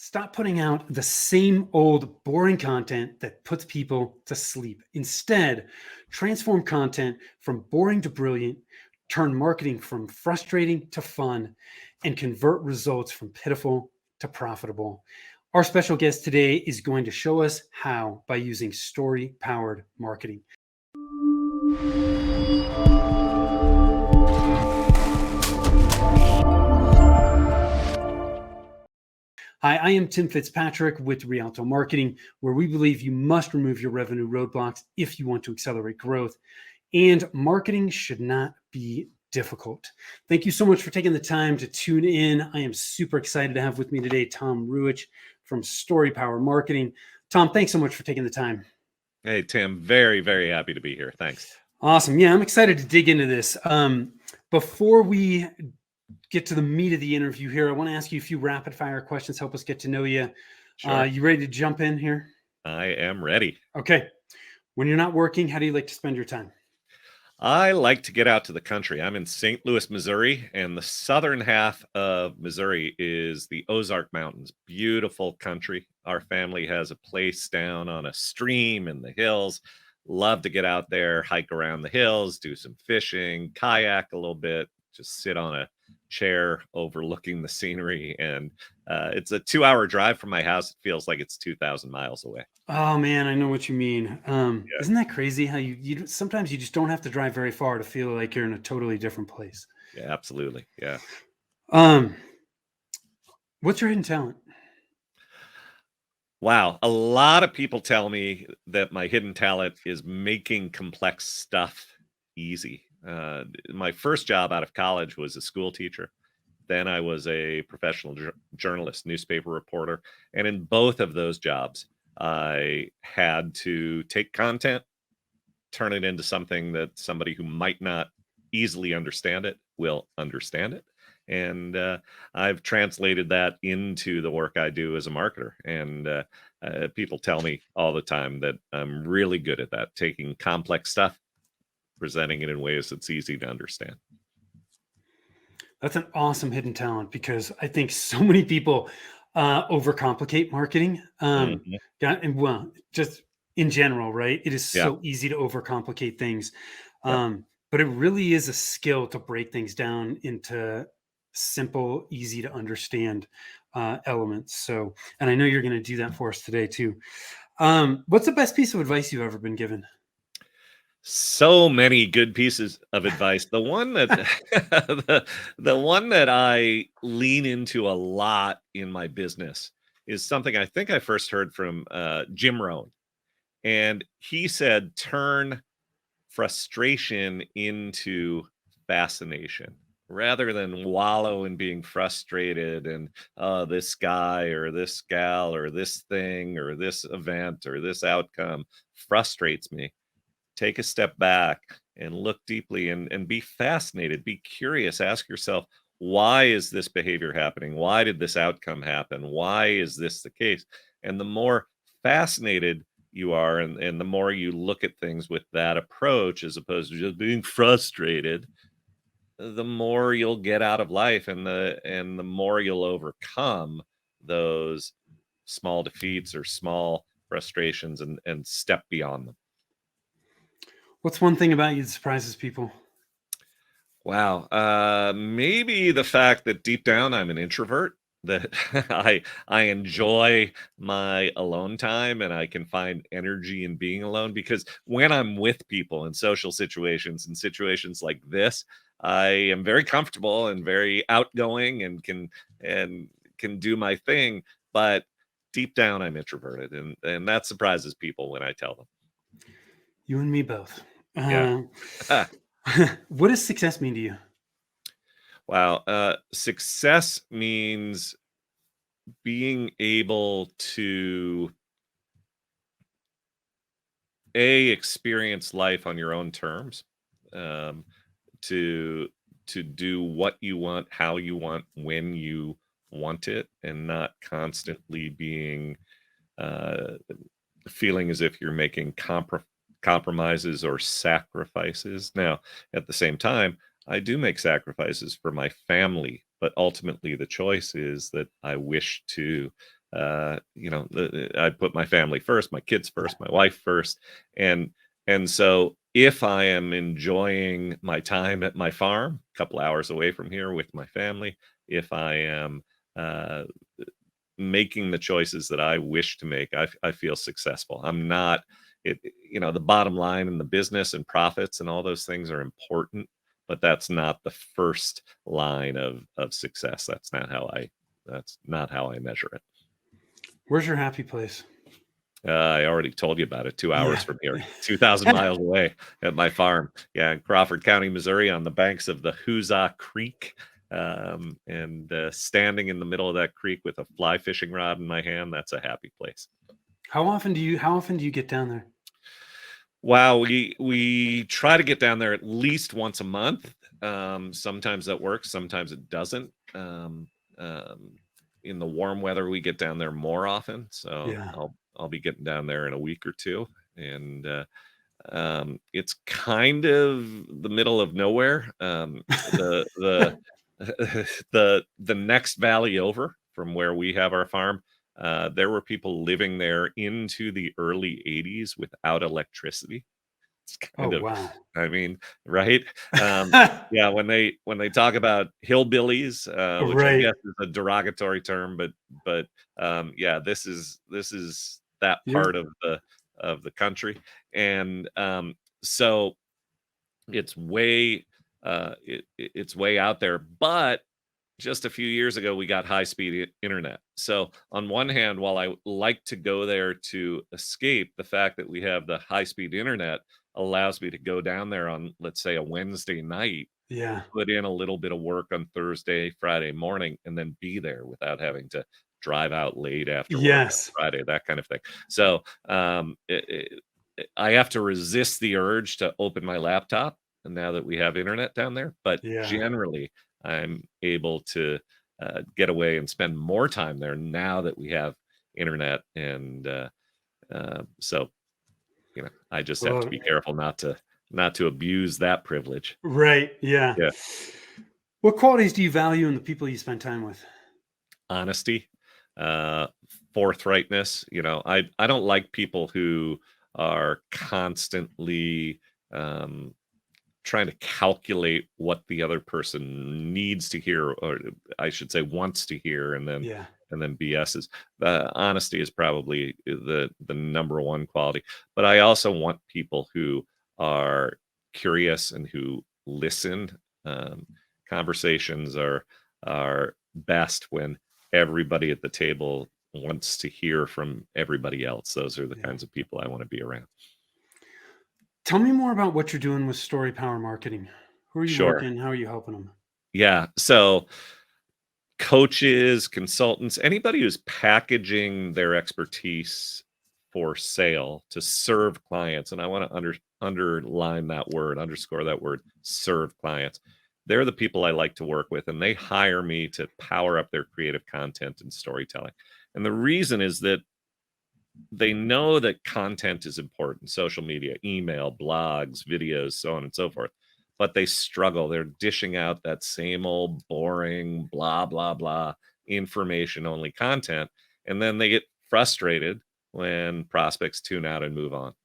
Stop putting out the same old boring content that puts people to sleep. Instead, transform content from boring to brilliant, turn marketing from frustrating to fun, and convert results from pitiful to profitable. Our special guest today is going to show us how by using story powered marketing. Hi, I am Tim Fitzpatrick with Rialto Marketing, where we believe you must remove your revenue roadblocks if you want to accelerate growth. And marketing should not be difficult. Thank you so much for taking the time to tune in. I am super excited to have with me today Tom Ruwitch from Story Power Marketing. Tom, thanks so much for taking the time. Hey, Tim, very, very happy to be here. Thanks. Awesome. Yeah, I'm excited to dig into this. Before we get to the meat of the interview here, I want to ask you a few rapid fire questions, help us get to know you. Sure. You ready to jump in here? I am ready. Okay. When you're not working, how do you like to spend your time? I like to get out to the country. I'm in St. Louis, Missouri, and the southern half of Missouri is the Ozark Mountains. Beautiful country. Our family has a place down on a stream in the hills. Love to get out there, hike around the hills, do some fishing, kayak a little bit, just sit on a chair overlooking the scenery. And it's a 2-hour drive from my house. It feels like it's 2,000 miles away. Oh man, I know what you mean. Yeah. Isn't that crazy how you sometimes you just don't have to drive very far to feel like you're in a totally different place. Yeah, absolutely. Yeah. What's your hidden talent? Wow. A lot of people tell me that my hidden talent is making complex stuff easy. My first job out of college was a school teacher. Then I was a professional journalist, newspaper reporter. And in both of those jobs, I had to take content, turn it into something that somebody who might not easily understand it will understand it. And I've translated that into the work I do as a marketer. And people tell me all the time that I'm really good at that, taking complex stuff, presenting it in ways that's easy to understand. That's an awesome hidden talent because I think so many people overcomplicate marketing. Mhm. And well, just in general, right? It is Yeah. so easy to overcomplicate things. Yep. But it really is a skill to break things down into simple, easy to understand elements. So, and I know you're going to do that for us today too. What's the best piece of advice you've ever been given? So many good pieces of advice. The one that the one that I lean into a lot in my business is something I think I first heard from Jim Rohn. And he said, turn frustration into fascination rather than wallow in being frustrated and this guy or this gal or this thing or this event or this outcome frustrates me. Take a step back and look deeply and be fascinated, be curious, ask yourself, why is this behavior happening? Why did this outcome happen? Why is this the case? And the more fascinated you are and the more you look at things with that approach as opposed to just being frustrated, the more you'll get out of life and the more you'll overcome those small defeats or small frustrations and step beyond them. What's one thing about you that surprises people? Wow. Maybe the fact that deep down I'm an introvert, that I enjoy my alone time and I can find energy in being alone because when I'm with people in social situations and situations like this, I am very comfortable and very outgoing and can do my thing, but deep down I'm introverted and that surprises people when I tell them. You and me both. Yeah. What does success mean to you? Wow. Success means being able to experience life on your own terms, um, to do what you want, how you want, when you want it, and not constantly being uh, feeling as if you're making compromises or sacrifices. Now, at the same time, I do make sacrifices for my family, but ultimately the choice is that I wish to I put my family first, my kids first, my wife first, and so if I am enjoying my time at my farm, a couple hours away from here with my family, if I am uh, making the choices that I wish to make, I feel successful. I'm not the bottom line in the business and profits and all those things are important, but that's not the first line of success. That's not how I measure it. Where's your happy place? I already told you about it. 2 hours Yeah. from here, 2,000 miles away at my farm. Yeah, in Crawford County, Missouri, on the banks of the Huza Creek. And standing in the middle of that creek with a fly fishing rod in my hand, that's a happy place. How often do you get down there? Wow, we try to get down there at least once a month. Sometimes that works, sometimes it doesn't. Um, in the warm weather, we get down there more often. So Yeah. I'll be getting down there in a week or two, and it's kind of the middle of nowhere. The the next valley over from where we have our farm, there were people living there into the early '80s without electricity. It's Oh kind of, wow. I mean, right? Yeah, when they talk about hillbillies, which I Right. guess is a derogatory term, but yeah, this is that You're part of the country, and so it's way out there. But just a few years ago, we got high-speed internet. So on one hand, while I like to go there to escape, the fact that we have the high-speed internet allows me to go down there on, let's say, a Wednesday night, yeah. put in a little bit of work on Thursday, Friday morning, and then be there without having to drive out late after work on Yes. Friday, that kind of thing. So I have to resist the urge to open my laptop now that we have internet down there, but Yeah. generally I'm able to get away and spend more time there now that we have internet, and so I just I have to love be it. careful not to abuse that privilege. Right. Yeah. Yeah. What qualities do you value in the people you spend time with? Honesty, uh, forthrightness. I don't like people who are constantly um, trying to calculate what the other person needs to hear, or I should say wants to hear, Yeah. and then BS's. Honesty is probably the number one quality. But I also want people who are curious and who listen. Um, Conversations are best when everybody at the table wants to hear from everybody else. Those are the Yeah. kinds of people I want to be around. Tell me more about what you're doing with Story Power Marketing. Who are you Sure. working? How are you helping them? Yeah. So coaches, consultants, anybody who's packaging their expertise for sale to serve clients. And I want to underline that word, underscore that word, serve clients. They're the people I like to work with, and they hire me to power up their creative content and storytelling. And the reason is that they know that content is important, social media, email, blogs, videos, so on and so forth, but they struggle. They're dishing out that same old boring blah blah blah information only content, and then they get frustrated when prospects tune out and move on,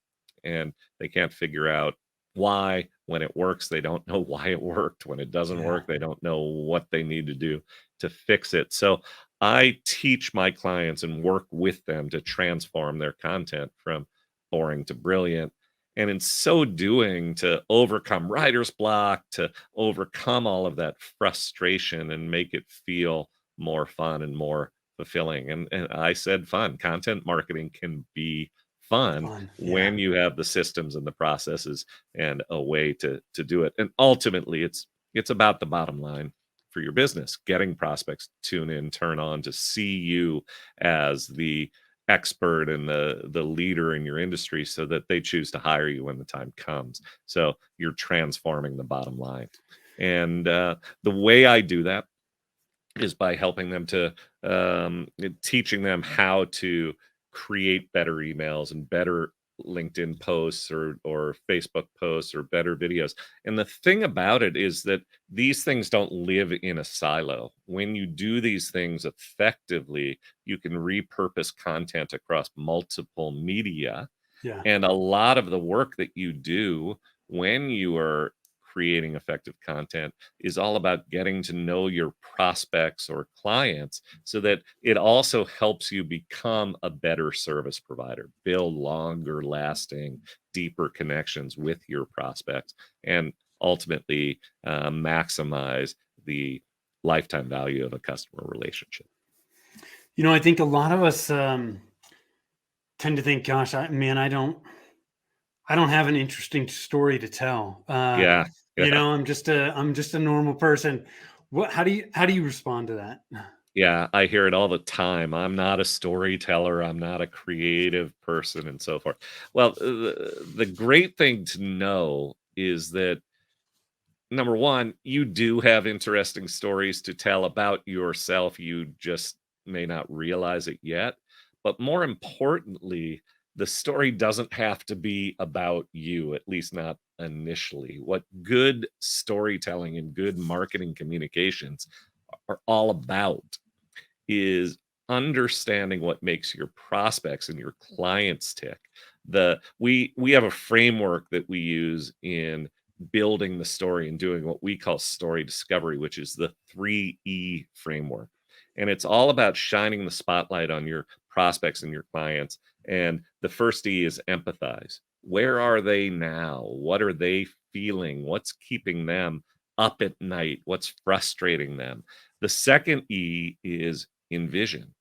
and they can't figure out why. When it works, they don't know why it worked. When it doesn't Yeah. work, they don't know what they need to do to fix it. So I teach my clients and work with them to transform their content from boring to brilliant. And in so doing, to overcome writer's block, to overcome all of that frustration and make it feel more fun and more fulfilling. And I said fun. Content marketing can be fun Fun. Yeah. when you have the systems and the processes and a way to do it. And ultimately, it's about the bottom line for your business, getting prospects to tune in, turn on, to see you as the expert and the leader in your industry, so that they choose to hire you when the time comes. So you're transforming the bottom line. And the way I do that is by helping them to teaching them how to create better emails and better LinkedIn posts or Facebook posts or better videos. And the thing about it is that these things don't live in a silo. When you do these things effectively, you can repurpose content across multiple media, Yeah. and a lot of the work that you do when you are creating effective content is all about getting to know your prospects or clients so that it also helps you become a better service provider, build longer lasting, deeper connections with your prospects, and ultimately maximize the lifetime value of a customer relationship. I think a lot of us tend to think, gosh, I don't have an interesting story to tell. Yeah. Yeah. I'm just a normal person. How do you respond to that? Yeah, I hear it all the time. I'm not a storyteller. I'm not a creative person, and so forth. Well, the great thing to know is that number one, you do have interesting stories to tell about yourself. You just may not realize it yet. But more importantly, the story doesn't have to be about you, at least not initially. What good storytelling and good marketing communications are all about is understanding what makes your prospects and your clients tick. We have a framework that we use in building the story and doing what we call story discovery, which is the 3E framework. And it's all about shining the spotlight on your prospects and your clients. And the first E is empathize. Where are they now? What are they feeling? What's keeping them up at night? What's frustrating them? The second E is envision.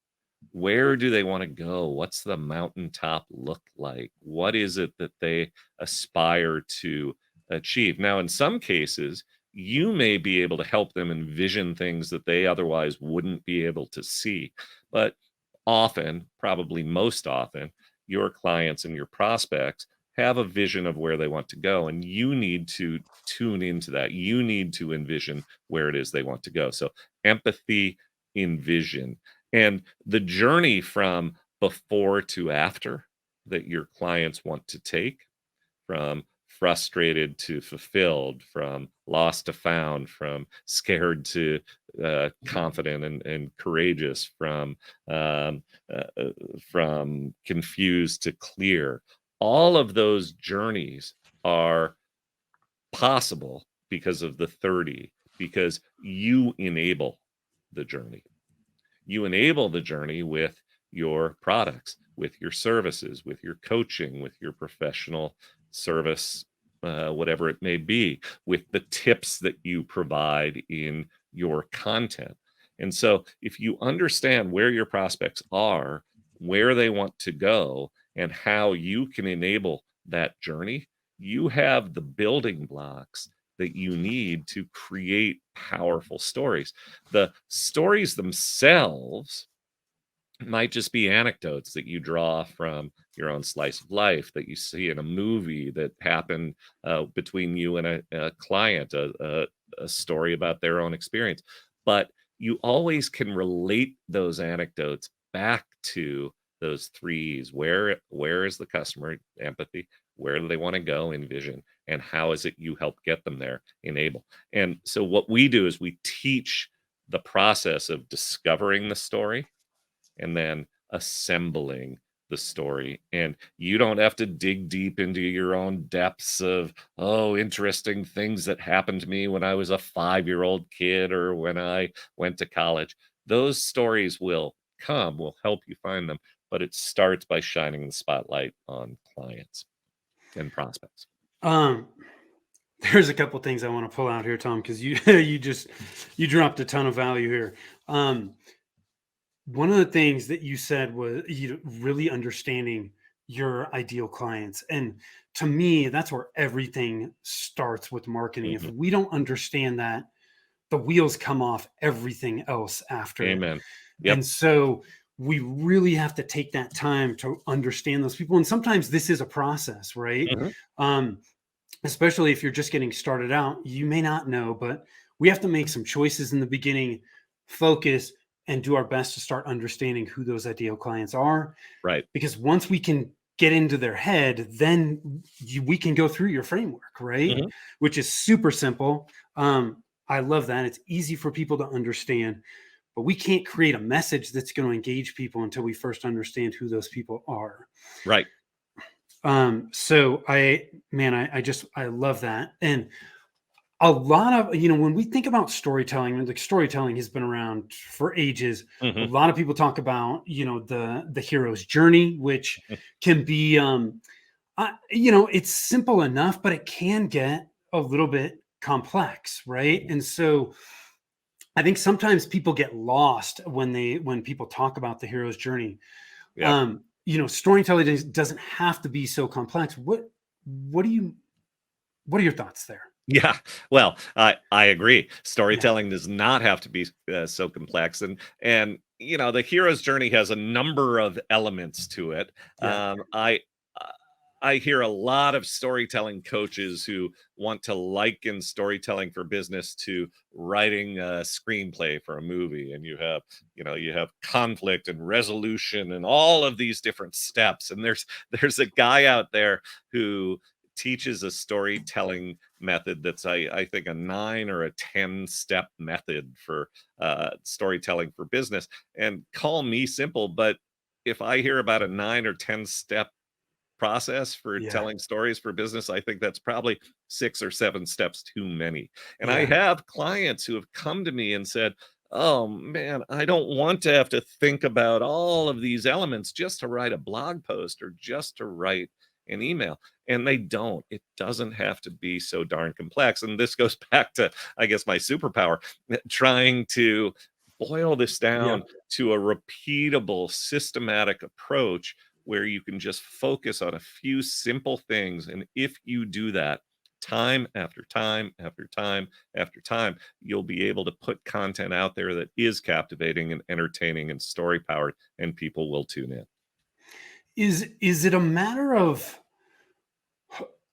Where do they want to go? What's the mountaintop look like? What is it that they aspire to achieve? Now, in some cases, you may be able to help them envision things that they otherwise wouldn't be able to see. But often, probably most often, your clients and your prospects have a vision of where they want to go, and you need to tune into that. You need to envision where it is they want to go. So, empathy, envision, and the journey from before to after that your clients want to take, from frustrated to fulfilled, from lost to found, from scared to confident and courageous, um, from confused to clear. All of those journeys are possible because of the 30, because you enable the journey. You enable the journey with your products, with your services, with your coaching, with your professional service, whatever it may be, with the tips that you provide in your content. And so, if you understand where your prospects are, where they want to go, and how you can enable that journey, you have the building blocks that you need to create powerful stories. The stories themselves might just be anecdotes that you draw from your own slice of life, that you see in a movie that happened between you and a client, a story about their own experience. But you always can relate those anecdotes back to those threes. Where is the customer? Empathy. Where do they want to go? Envision. And how is it you help get them there? Enable. And so what we do is we teach the process of discovering the story and then assembling the story. And you don't have to dig deep into your own depths of, oh, interesting things that happened to me when I was a 5-year-old kid or when I went to college. Those stories will come, will help you find them, but it starts by shining the spotlight on clients and prospects. Um, there's a couple things I want to pull out here, Tom, because you you dropped a ton of value here. Um, One of the things that you said was really understanding your ideal clients. And to me, that's where everything starts with marketing. If Mhm. we don't understand that, the wheels come off everything else after it. Amen. And Yep. so we really have to take that time to understand those people. And sometimes this is a process, right? Mhm. Um, Especially if you're just getting started out, you may not know, but we have to make some choices in the beginning, focus, and do our best to start understanding who those ideal clients are. Right. Because once we can get into their head, then we can go through your framework, right? Mhm. Which is super simple. I love that. It's easy for people to understand, but we can't create a message that's going to engage people until we first understand who those people are. Right. So I love that. And a lot of, when we think about storytelling, like storytelling has been around for ages. A Mhm. lot of people talk about, the hero's journey, which can be, it's simple enough, but it can get a little bit complex, right? And so I think sometimes people get lost when people talk about the hero's journey. Yep. Storytelling doesn't have to be so complex. What do you what are your thoughts there? Yeah. Well, I agree. Yeah, Storytelling does not have to be so complex, and the hero's journey has a number of elements to it. yeah, Uh, I hear a lot of storytelling coaches who want to liken storytelling for business to writing a screenplay for a movie, and you have conflict and resolution and all of these different steps. And there's a guy out there who teaches a storytelling method that's I think a 9 or a 10 step method for storytelling for business. And call me simple, but if I hear about a 9 or 10 step process for yeah, telling stories for business, I think that's probably 6 or 7 steps too many. And I yeah, have clients who have come to me and said, "Oh man, I don't want to have to think about all of these elements just to write a blog post or just to write an email." And they don't. It doesn't have to be so darn complex. And this goes back to, I guess, my superpower, trying to boil this yeah. down to a repeatable, systematic approach where you can just focus on a few simple things. And if you do that time after time after time after time, you'll be able to put content out there that is captivating and entertaining and story powered, and people will tune in. Is it a matter of,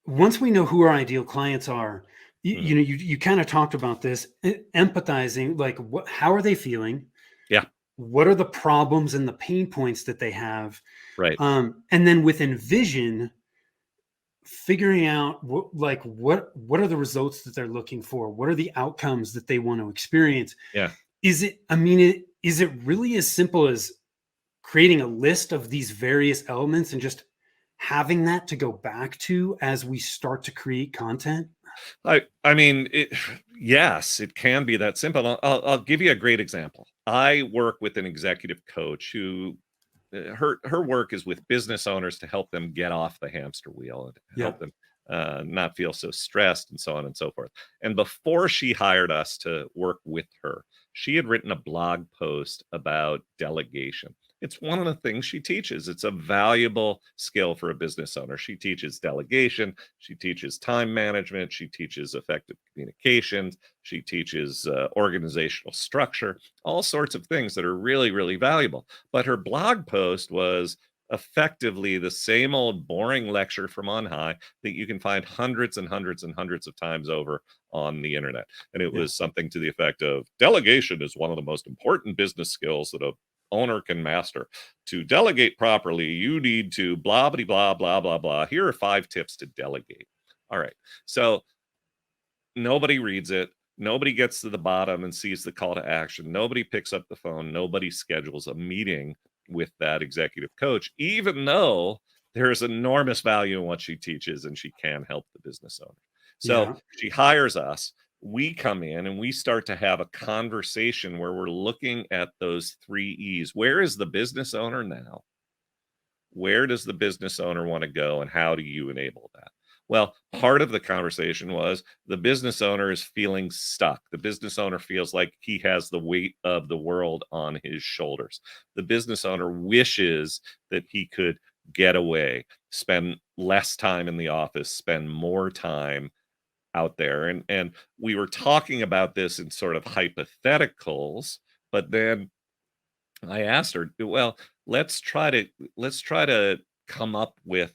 once we know who our ideal clients are, Mhm. you kind of talked about this, empathizing, like how are they feeling? Yeah, What are the problems and the pain points that they have? right. And then within vision, figuring out what are the results that they're looking for? What are the outcomes that they want to experience? Yeah. Is it really as simple as creating a list of these various elements and just having that to go back to as we start to create content? I mean, yes, it can be that simple. I'll give you a great example. I work with an executive coach who her work is with business owners to help them get off the hamster wheel and help Yep. them not feel so stressed and so on and so forth. And before she hired us to work with her, she had written a blog post about delegation. It's one of the things she teaches. It's a valuable skill for a business owner. She teaches delegation, she teaches time management, she teaches effective communications, she teaches organizational structure, all sorts of things that are really, really valuable. But her blog post was effectively the same old boring lecture from on high that you can find hundreds and hundreds and hundreds of times over on the internet. And it Yeah. was something to the effect of delegation is one of the most important business skills that a owner can master. To delegate properly, you need to blah blah blah blah blah blah. Here are 5 tips to delegate. All right. So nobody reads it. Nobody gets to the bottom and sees the call to action. Nobody picks up the phone. Nobody schedules a meeting with that executive coach, even though there is enormous value in what she teaches and she can help the business owner. So Yeah. she hires us. We come in and we start to have a conversation where we're looking at those 3 E's. Where is the business owner now? Where does the business owner want to go and how do you enable that? Well, part of the conversation was the business owner is feeling stuck. The business owner feels like he has the weight of the world on his shoulders. The business owner wishes that he could get away, spend less time in the office, spend more time out there. And we were talking about this in sort of hypotheticals, but then I asked her, "Well, let's try to come up with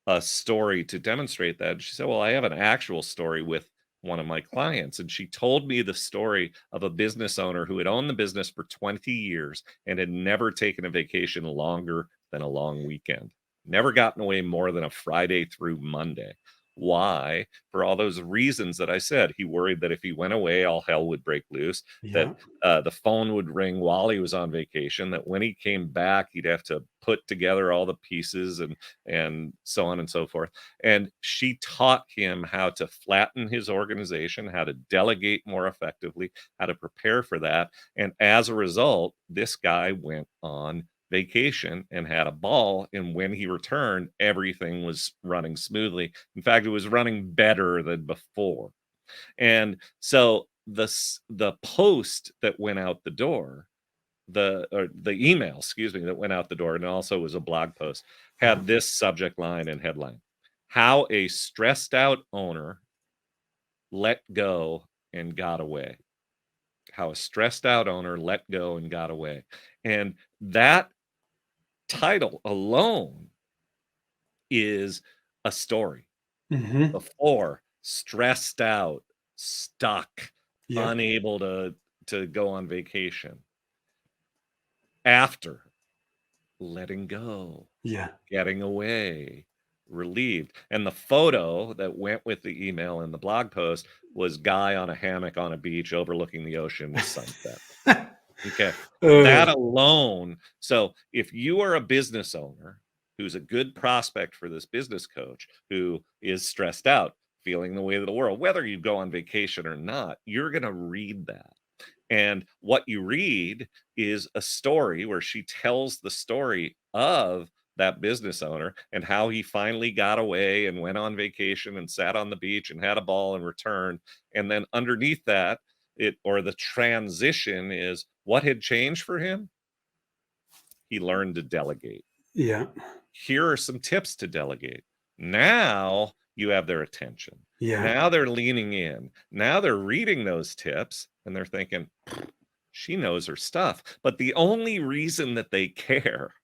a story to demonstrate that." And she said, "Well, I have an actual story with one of my clients." And she told me the story of a business owner who had owned the business for 20 years and had never taken a vacation longer than a long weekend. Never gotten away more than a Friday through Monday. Why? For all those reasons that I said. He worried that if he went away, all hell would break loose, that Yeah. the phone would ring while he was on vacation, that when he came back, he'd have to put together all the pieces and so on and so forth. And she taught him how to flatten his organization, how to delegate more effectively, how to prepare for that. And as a result, this guy went on vacation and had a ball. And when he returned, everything was running smoothly. In fact, it was running better than before. And so the post that went out the door, the email, excuse me, that went out the door, and also was a blog post, Yeah. had this subject line and headline: How a stressed out owner let go and got away. How a stressed out owner let go and got away. And that title alone is a story. Hmm. Before, stressed out, stuck, Yeah. unable to go on vacation. After, letting go, Yeah. getting away, relieved. And the photo that went with the email and the blog post was guy on a hammock on a beach overlooking the ocean with sunset. Okay. That Uh, alone. So if you are a business owner who's a good prospect for this business coach who is stressed out, feeling the weight of the world, whether you go on vacation or not, you're going to read that. And what you read is a story where she tells the story of that business owner and how he finally got away and went on vacation and sat on the beach and had a ball and returned. And then underneath that, the transition is what had changed for him. He learned to delegate. yeah. Here are some tips to delegate. Now you have their attention. Yeah. Now they're leaning in. Now they're reading those tips and they're thinking, she knows her stuff. But the only reason that they care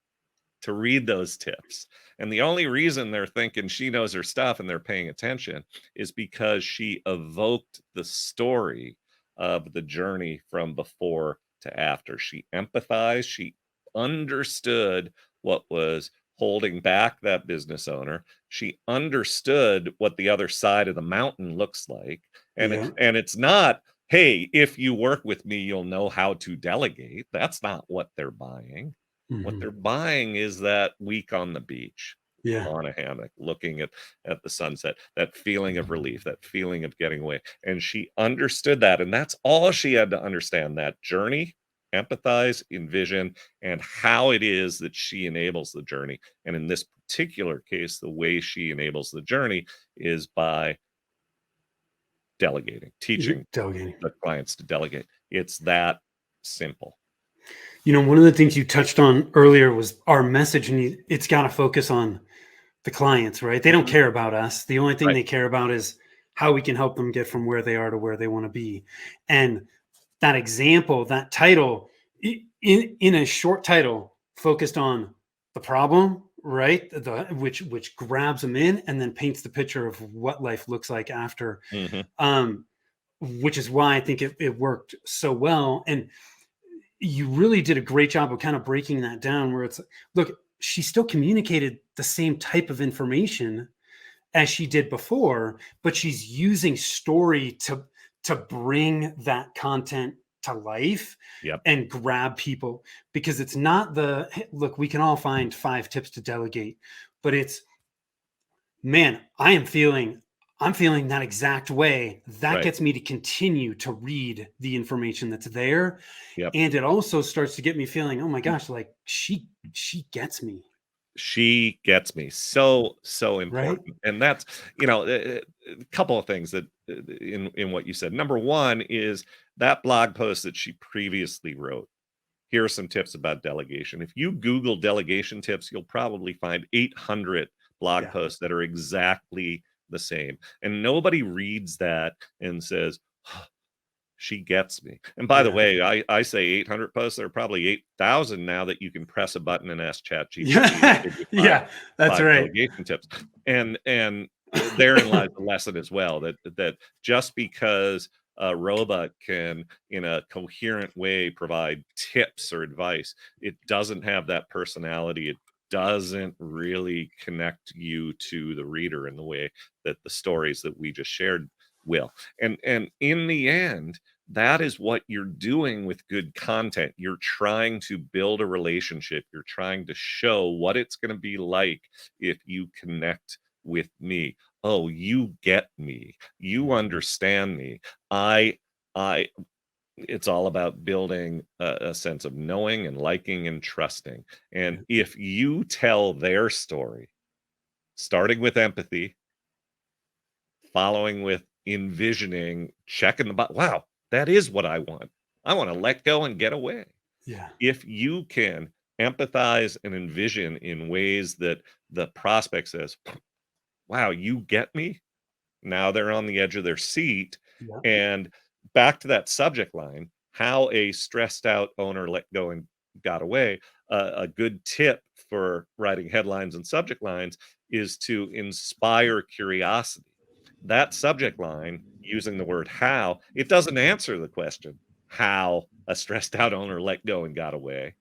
to read those tips, and the only reason they're thinking she knows her stuff and they're paying attention, is because she evoked the story of the journey from before to after. She empathized, she understood what was holding back that business owner. She understood what the other side of the mountain looks like. Yeah. And it's not, hey, if you work with me, you'll know how to delegate. That's not what they're buying. What Hmm. they're buying is that week on the beach, Yeah. on a hammock, looking at the sunset, that feeling of relief, that feeling of getting away. And she understood that. And that's all she had to understand, that journey, empathize, envision, and how it is that she enables the journey. And in this particular case, the way she enables the journey is by delegating, teaching Delegating. the clients to delegate. It's that simple. One of the things you touched on earlier was our message, and it's got to focus on the clients, right? They don't Mhm. care about us. The only thing Right. they care about is how we can help them get from where they are to where they want to be. And that example, that title, in a short title, focused on the problem, right? Which grabs them in and then paints the picture of what life looks like after. Mhm. Um, which is why I think it worked so well. And you really did a great job of kind of breaking that down where it's, look, she still communicated the same type of information as she did before, but she's using story to bring that content to life Yep. and grab people, because it's not the, "Hey, look, we can all find 5 tips to delegate," but it's, man, I'm feeling that exact way. That Right. gets me to continue to read the information that's there. Yep. And it also starts to get me feeling, oh my gosh, like she gets me, She gets me. So, so right? important. And that's, a couple of things that in what you said. Number one is that blog post that she previously wrote. Here are some tips about delegation. If you Google delegation tips, you'll probably find 800 blog Yeah. posts that are exactly the same. And nobody reads that and says, she gets me. And by the Yeah. way, I say 800 posts. There are probably 8,000 now that you can press a button and ask ChatGPT to Yeah. give you Yeah. That's five right. delegation tips. And therein lies the lesson as well, that just because a robot can, in a coherent way, provide tips or advice, it doesn't have that personality. It doesn't really connect you to the reader in the way that the stories that we just shared will. And in the end, that is what you're doing with good content. You're trying to build a relationship. You're trying to show what it's going to be like if you connect with me. Oh, you get me. You understand me. I it's all about building a sense of knowing and liking and trusting. And Yeah. if you tell their story, starting with empathy, following with envisioning, checking the box, wow, that is what I want. I want to let go and get away. Yeah. If you can empathize and envision in ways that the prospect says, wow, you get me. Now they're on the edge of their seat. Yeah. And back to that subject line, how a stressed out owner let go and got away. A good tip for writing headlines and subject lines is to inspire curiosity. That subject line, using the word how, it doesn't answer the question how a stressed out owner let go and got away.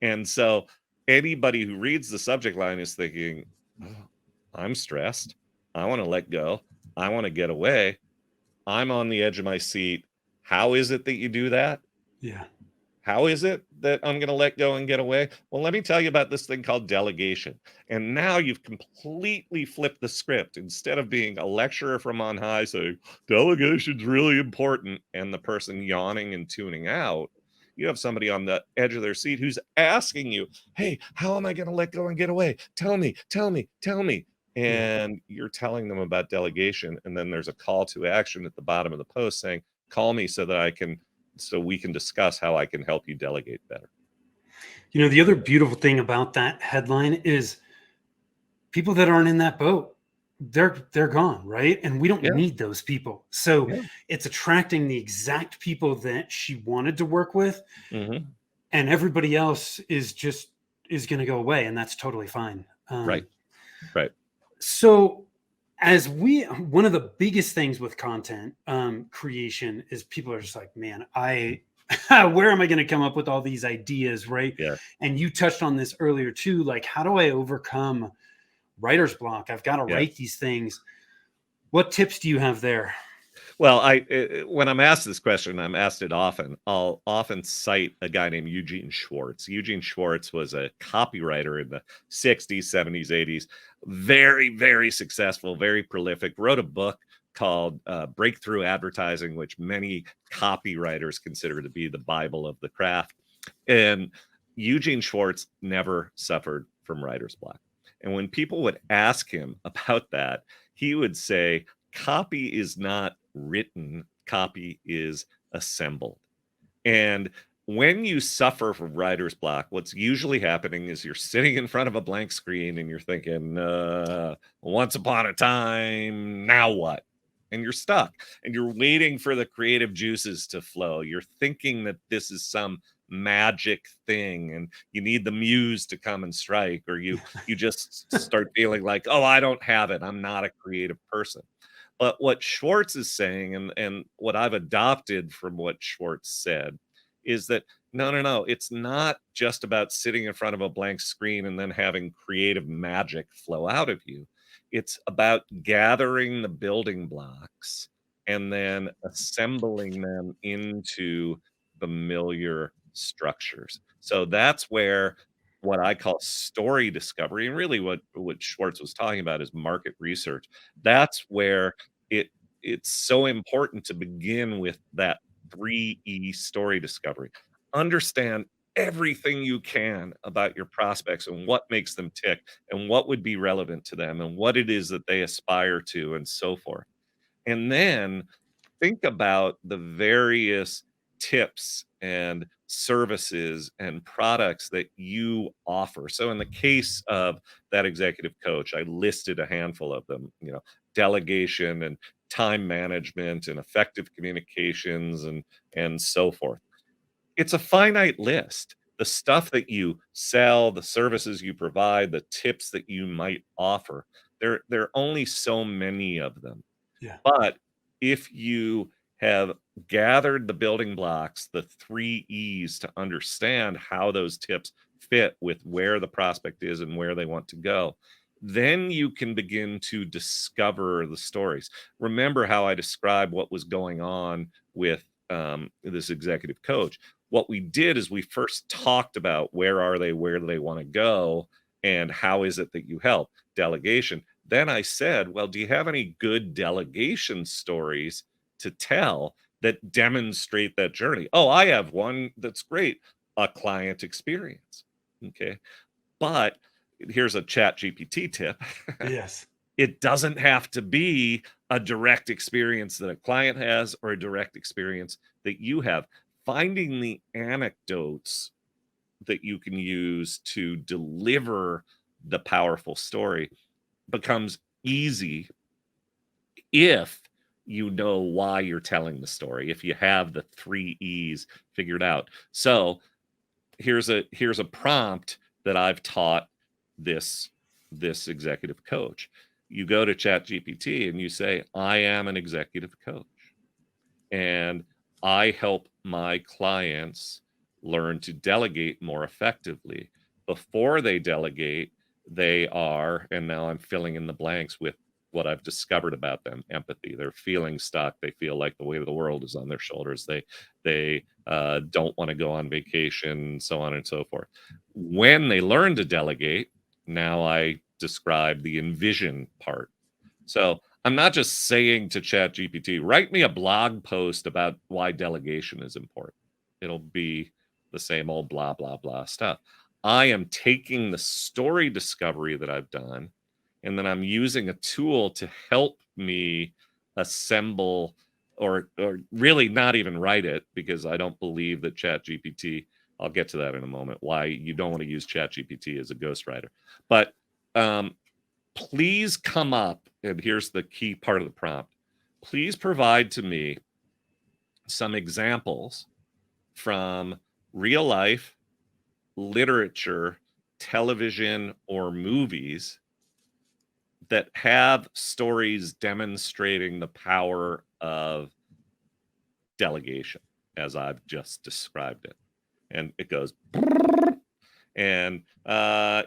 And so anybody who reads the subject line is thinking, oh, I'm stressed. I want to let go. I want to get away. I'm on the edge of my seat. How is it that you do that? Yeah. How is it that I'm going to let go and get away? Well, let me tell you about this thing called delegation. And now you've completely flipped the script. Instead of being a lecturer from on high saying, delegation's really important, and the person yawning and tuning out, you have somebody on the edge of their seat who's asking you, hey, how am I going to let go and get away? Tell me, tell me, tell me. Yeah. And you're telling them about delegation. And then there's a call to action at the bottom of the post saying, call me so we can discuss how I can help you delegate better. The other beautiful thing about that headline is people that aren't in that boat, they're gone, right? And we don't Yeah, need those people. So yeah, it's attracting the exact people that she wanted to work with, mhm, and everybody else is going to go away, and that's totally fine. right, right, So as we one of the biggest things with content creation is people are just like, man, I where am I going to come up with all these ideas, right? yeah, And you touched on this earlier too, like how do I overcome writer's block? I've got to yeah. write these things. What tips do you have there? Well, when I'm asked this question, I'm asked it often. I'll often cite a guy named Eugene Schwartz. Eugene Schwartz was a copywriter in the 60s, 70s, 80s. Very, very successful, very prolific. Wrote a book called Breakthrough Advertising, which many copywriters consider to be the Bible of the craft. And Eugene Schwartz never suffered from writer's block. And when people would ask him about that, he would say, copy is not written, copy is assembled. And when you suffer from writer's block, what's usually happening is you're sitting in front of a blank screen and you're thinking, once upon a time, now what? And you're stuck and you're waiting for the creative juices to flow. You're thinking that this is some magic thing and you need the muse to come and strike, or you just start feeling like, oh, I don't have it. I'm not a creative person. But what Schwartz is saying, and what I've adopted from what Schwartz said, is that no, no, no, it's not just about sitting in front of a blank screen and then having creative magic flow out of you. It's about gathering the building blocks and then assembling them into familiar structures. So that's where what I call story discovery, and really what Schwartz was talking about is market research. That's where it it's so important to begin with that 3E story discovery. Understand everything you can about your prospects and what makes them tick and what would be relevant to them and what it is that they aspire to and so forth. And then think about the various tips and services and products that you offer. So in the case of that executive coach, I listed a handful of them, delegation and time management and effective communications and so forth. It's a finite list. The stuff that you sell, the services you provide, the tips that you might offer, there are only so many of them. Yeah. But if you have gathered the building blocks, the 3 E's to understand how those tips fit with where the prospect is and where they want to go, then you can begin to discover the stories. Remember how I described what was going on with this executive coach? What we did is we first talked about where are they, where do they want to go, and how is it that you help delegation. Then I said, well, do you have any good delegation stories to tell that demonstrate that journey? Oh, I have one that's great, a client experience. Okay. But here's a chat GPT tip. Yes. It doesn't have to be a direct experience that a client has or a direct experience that you have. Finding the anecdotes that you can use to deliver the powerful story becomes easy if you know why you're telling the story, if you have the 3 E's figured out. So here's a prompt that I've taught this executive coach. You go to chat GPT and you say, I am an executive coach and I help my clients learn to delegate more effectively. Before they delegate, they are, and now I'm filling in the blanks with what I've discovered about them: empathy. They're feeling stuck. They feel like the weight of the world is on their shoulders. They don't want to go on vacation, so on and so forth. When they learn to delegate, now I describe the envision part. So I'm not just saying to ChatGPT, write me a blog post about why delegation is important. It'll be the same old blah, blah, blah stuff. I am taking the story discovery that I've done, and then I'm using a tool to help me assemble or really not even write it, because I don't believe that ChatGPT, I'll get to that in a moment, why you don't want to use ChatGPT as a ghostwriter. But please come up, and here's the key part of the prompt. Please provide to me some examples from real life, literature, television, or movies that have stories demonstrating the power of delegation as I've just described it. And it goes, and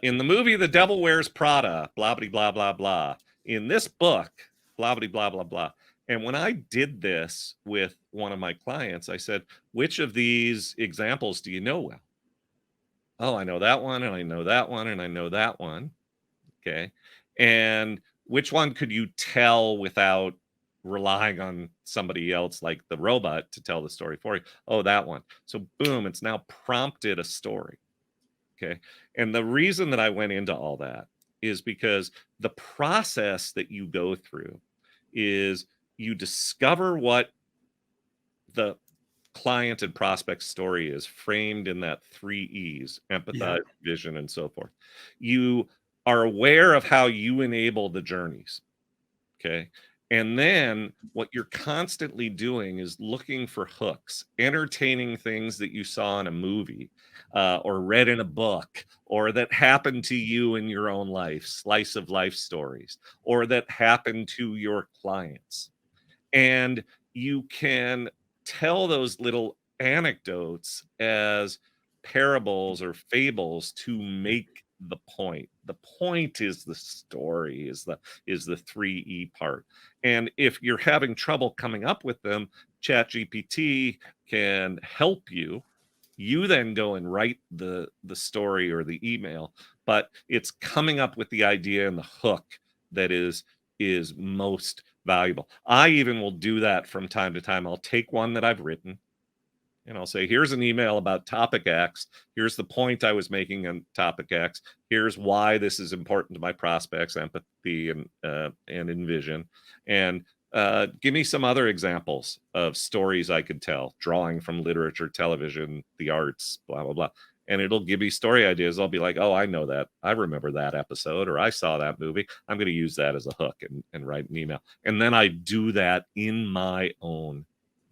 in the movie The Devil Wears Prada, blah, blah, blah, blah, blah. In this book, blah, blah, blah, blah, blah. And when I did this with one of my clients, I said, which of these examples do you know well? Oh, I know that one, and I know that one, and I know that one. Okay. And which one could you tell without relying on somebody else like the robot to tell the story for you? Oh, that one. So boom, it's now prompted a story. Okay. And the reason that I went into all that is because the process that you go through is you discover what the client and prospect story is, framed in that 3 E's: Yeah. empathize, vision, and so forth. You are aware of how you enable the journeys. Okay. And then what you're constantly doing is looking for hooks, entertaining things that you saw in a movie or read in a book, or that happened to you in your own life, slice of life stories, or that happened to your clients. And you can tell those little anecdotes as parables or fables to make the point. The point is the story, is the 3 E part. And if you're having trouble coming up with them, ChatGPT can help you. You then go and write the story or the email, but it's coming up with the idea and the hook that is most valuable. I even will do that from time to time. I'll take one that I've written and I'll say, here's an email about topic X. Here's the point I was making on topic X. Here's why this is important to my prospects: empathy and envision. And give me some other examples of stories I could tell, drawing from literature, television, the arts, blah, blah, blah. And it'll give me story ideas. I'll be like, oh, I know that. I remember that episode, or I saw that movie. I'm going to use that as a hook and write an email. And then I do that in my own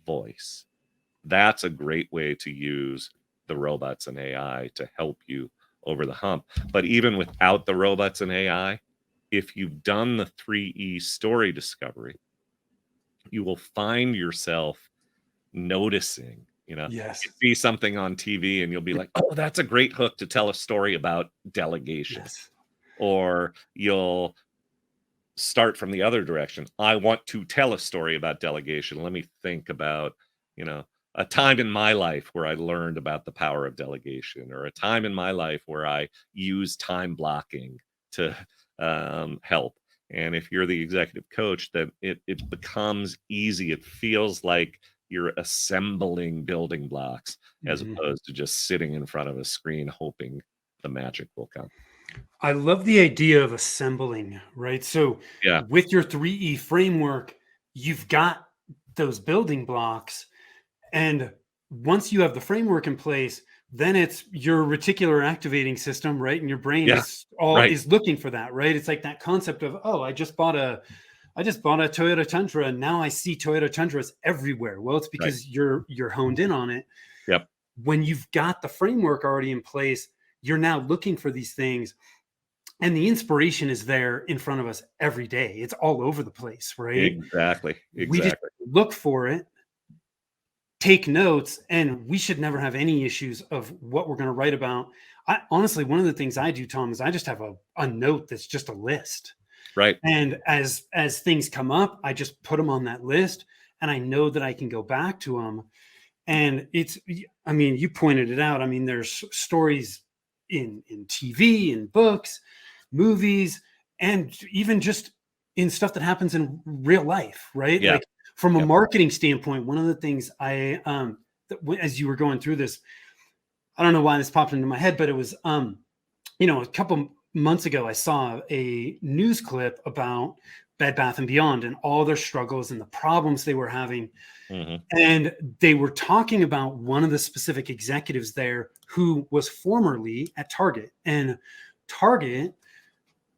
voice. That's a great way to use the robots and AI to help you over the hump. But even without the robots and AI, if you've done the 3E story discovery, you will find yourself noticing You know, you Yes. see something on TV and you'll be like, oh, that's a great hook to tell a story about delegation. Yes. Or you'll start from the other direction. I want to tell a story about delegation. Let me think about, you know, a time in my life where I learned about the power of delegation, or a time in my life where I used time blocking to help. And if you're the executive coach, then it becomes easy. It feels like you're assembling building blocks as Mhm. opposed to just sitting in front of a screen hoping the magic will come. I love the idea of assembling, right? So Yeah. with your 3E framework, you've got those building blocks. And once you have the framework in place, then it's your reticular activating system, right? And your brain Yeah. Right. is looking for that, right? It's like that concept of, oh, I just bought a Toyota Tundra and now I see Toyota Tundras everywhere. Well, it's Right. because you're honed in on it. Yep. When you've got the framework already in place, you're now looking for these things, and the inspiration is there in front of us every day. It's all over the place, right? Exactly. We just Exactly. look for it, take notes, and we should never have any issues of what we're going to write about. I honestly, one of the things I do, Tom, is I just have a note that's just a list. Right. And as things come up, I just put them on that list, and I know that I can go back to them. And it's, I mean, you pointed it out. I mean, there's stories in TV, in books, movies, and even just in stuff that happens in real life, right? Yeah. Like from a Yep. marketing standpoint, one of the things as you were going through this, I don't know why this popped into my head, but it was a couple months ago, I saw a news clip about Bed Bath and Beyond and all their struggles and the problems they were having. Mhm. And they were talking about one of the specific executives there who was formerly at Target. And Target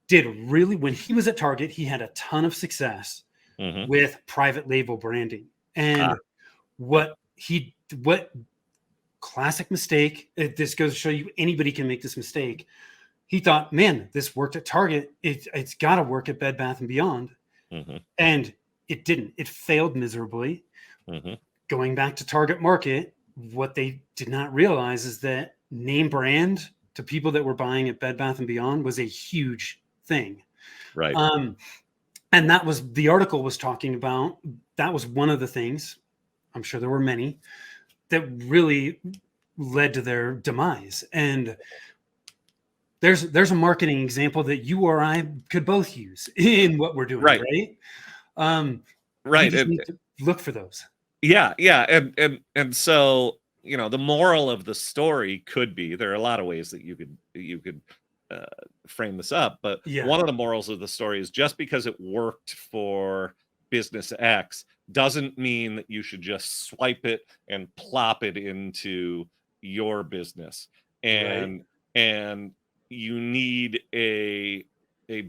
did really, when he was at Target, he had a ton of success Mhm. with private label branding. Ah, And yep. what classic mistake, this goes to show you anybody can make this mistake. He thought, man, this worked at Target. It's got to work at Bed Bath and Beyond. Mhm. And it didn't. It failed miserably. Mhm. Going back to target market, what they did not realize is that name brand to people that were buying at Bed Bath and Beyond was a huge thing. Right. Um, and that was the article was talking about. That was one of the things. I'm sure there were many that really led to their demise. And there's a marketing example that you or I could both use in what we're doing, Right. right? We Right. just need to look for those. Yeah, yeah, and so, the moral of the story could be, there are a lot of ways that you could uh, frame this up, but Yeah, one of the morals of the story is, just because it worked for business X doesn't mean that you should just swipe it and plop it into your business. right. And you need a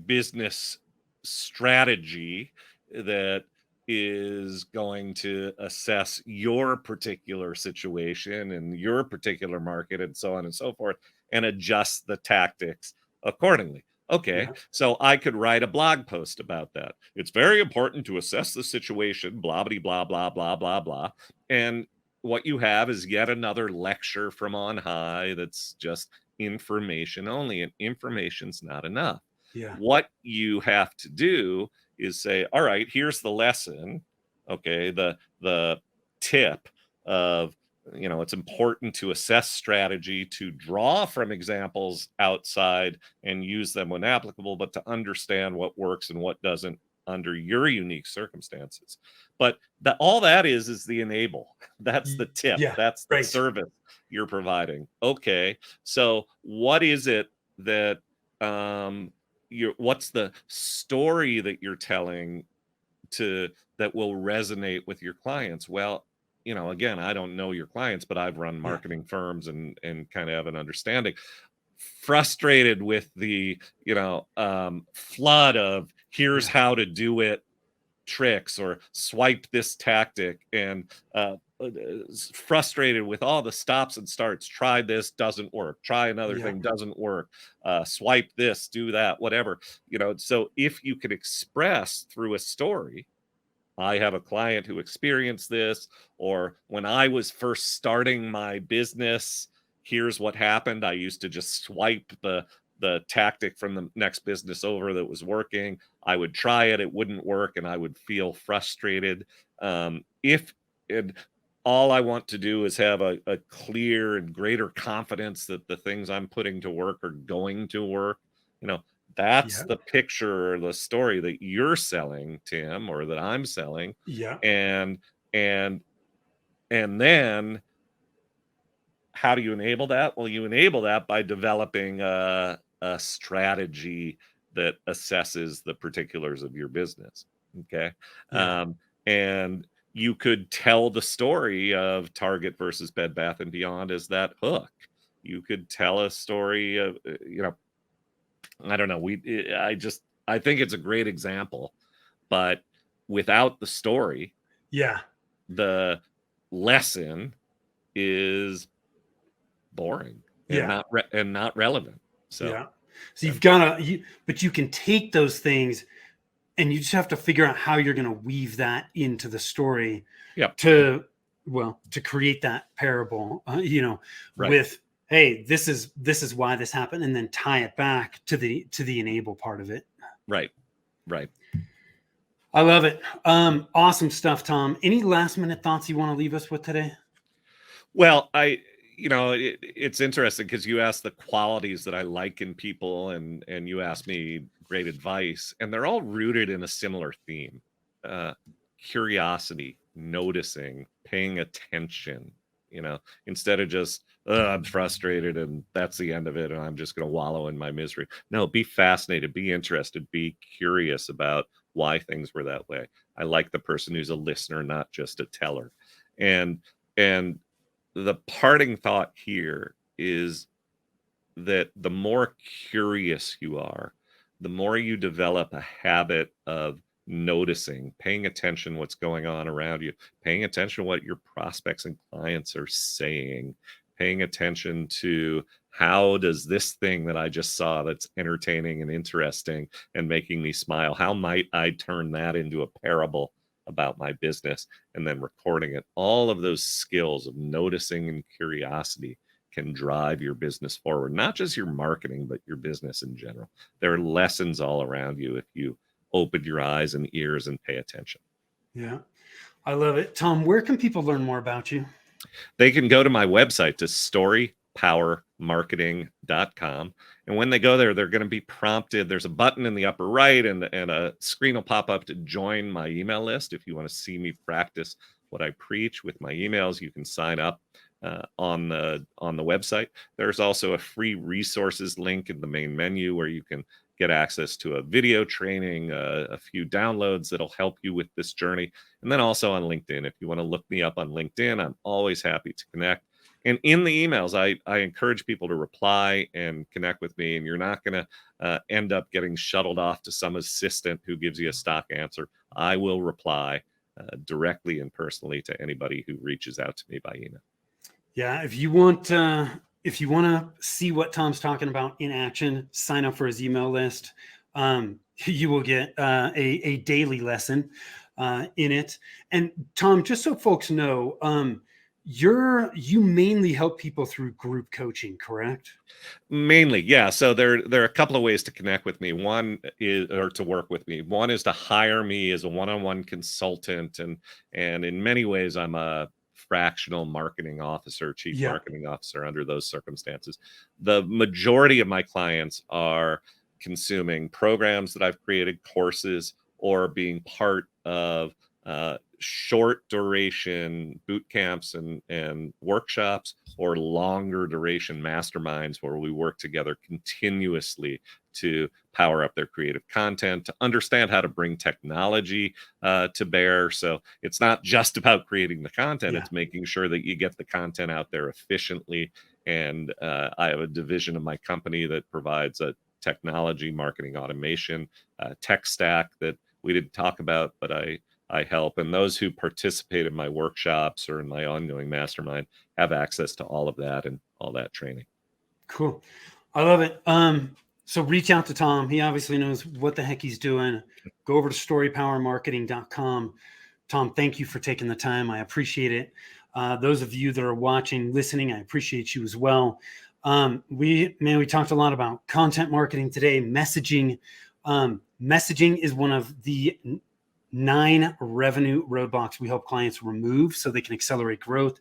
business strategy that is going to assess your particular situation and your particular market and so on and so forth, and adjust the tactics accordingly. Okay, Yeah, so I could write a blog post about that. It's very important to assess the situation, blah, blah, blah, blah, blah, blah, blah. And what you have is yet another lecture from on high that's just information only, and information's not enough. yeah, What you have to do is say, all right, here's the lesson. Okay, the tip of, it's important to assess strategy, to draw from examples outside and use them when applicable, but to understand what works and what doesn't under your unique circumstances. But all that is the enable. That's the tip. yeah, That's the right. service you're providing. Okay, so what is it that what's the story that you're telling to that will resonate with your clients? Well, again, I don't know your clients, but I've run Yeah, marketing firms and kind of have an understanding. Frustrated with the flood of, here's yeah, how to do it tricks, or swipe this tactic, and frustrated with all the stops and starts. Try this, doesn't work. Try another yeah, thing, doesn't work. Swipe this, do that, whatever. So if you could express through a story I have a client who experienced this, or when I was first starting my business, here's what happened. I used to just swipe the tactic from the next business over that was working. I would try it, it wouldn't work, and I would feel frustrated. If and all I want to do is have a clear and greater confidence that the things I'm putting to work are going to work. You know, that's Yeah. the picture or the story that you're selling, Tim, or that I'm selling. Yeah. And and and then how do you enable that? Well, you enable that by developing a strategy that assesses the particulars of your business. Okay. Yeah. And you could tell the story of Target versus Bed Bath and Beyond as that hook. You could tell a story of, I don't know. I think it's a great example, but without the story, Yeah. the lesson is boring and Yeah. not relevant. So, Yeah. So yeah, you've got to, but you can take those things and you just have to figure out how you're going to weave that into the story yep, to, well, to create that parable, right, with, hey, this is why this happened, and then tie it back to the enable part of it. right, right. I love it. Awesome stuff, Tom. Any last minute thoughts you want to leave us with today? Well, it's interesting because you asked the qualities that I like in people, and you asked me great advice, and they're all rooted in a similar theme: uh, curiosity, noticing, paying attention. Instead of just I'm frustrated and that's the end of it, and I'm just going to wallow in my misery. No, be fascinated, be interested, be curious about why things were that way. I like the person who's a listener, not just a teller, and and the parting thought here is that the more curious you are, the more you develop a habit of noticing, paying attention what's going on around you, paying attention to what your prospects and clients are saying, paying attention to how does this thing that I just saw that's entertaining and interesting and making me smile, how might I turn that into a parable about my business, and then recording it. All of those skills of noticing and curiosity can drive your business forward, not just your marketing, but your business in general. There are lessons all around you if you open your eyes and ears and pay attention. Yeah, I love it. Tom, where can people learn more about you? They can go to my website to storypowermarketing.com. And when they go there, they're going to be prompted. There's a button in the upper right, and a screen will pop up to join my email list. If you want to see me practice what I preach with my emails, you can sign up on the website. There's also a free resources link in the main menu where you can get access to a video training, a few downloads that'll help you with this journey. And then also on LinkedIn, if you want to look me up on LinkedIn, I'm always happy to connect. And in the emails, I encourage people to reply and connect with me. And you're not going to end up getting shuttled off to some assistant who gives you a stock answer. I will reply directly and personally to anybody who reaches out to me by email. Yeah, if you want to see what Tom's talking about in action, sign up for his email list. You will get a daily lesson in it. And Tom, just so folks know, you mainly help people through group coaching, correct? Mainly, yeah. So there are a couple of ways to connect with me. One is, or to work with me. One is to hire me as a one-on-one consultant, and in many ways, I'm a fractional marketing officer, chief Yeah, marketing officer under those circumstances. The majority of my clients are consuming programs that I've created, courses, or being part of short duration boot camps and workshops, or longer duration masterminds where we work together continuously to power up their creative content, to understand how to bring technology to bear. So it's not just about creating the content, yeah, it's making sure that you get the content out there efficiently. And I have a division of my company that provides a technology marketing automation tech stack that we didn't talk about, but I help. And those who participate in my workshops or in my ongoing mastermind have access to all of that and all that training. cool. I love it. So reach out to Tom. He obviously knows what the heck he's doing. Go over to storypowermarketing.com. Tom, thank you for taking the time. I appreciate it. Those of you that are watching, listening, I appreciate you as well. We talked a lot about content marketing today, messaging. Messaging is one of the 9 revenue roadblocks we help clients remove so they can accelerate growth.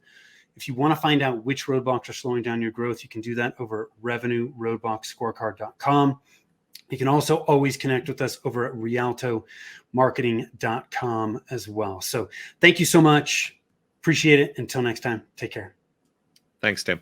If you want to find out which roadblocks are slowing down your growth, you can do that over revenueroadblockscorecard.com. You can also always connect with us over at rialtomarketing.com as well. So thank you so much. Appreciate it. Until next time, take care. Thanks, Tim.